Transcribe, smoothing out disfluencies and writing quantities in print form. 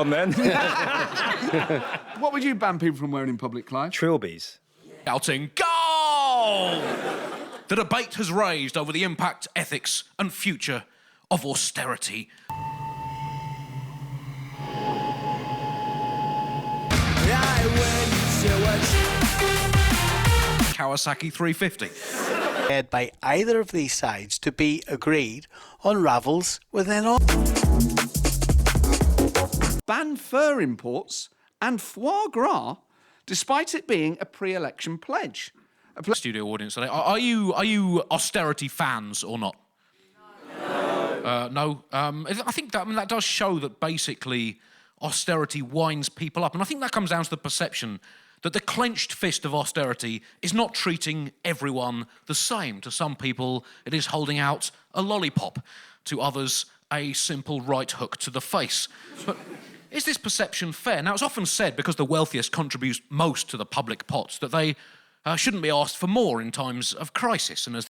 on then. What would you ban people from wearing in public, Clive? Trilbies. Shouting, goal! The debate has raised over the impact, ethics and future of austerity. Kawasaki 350. By either of these sides to be agreed unravels within all. Ban fur imports and foie gras, despite it being a pre-election pledge. Studio audience today. Are you austerity fans or not? No. I think that does show that basically austerity winds people up, and I think that comes down to the perception that the clenched fist of austerity is not treating everyone the same. To some people, it is holding out a lollipop. To others, a simple right hook to the face. But is this perception fair? Now, it's often said, because the wealthiest contribute most to the public pot, that they shouldn't be asked for more in times of crisis, and as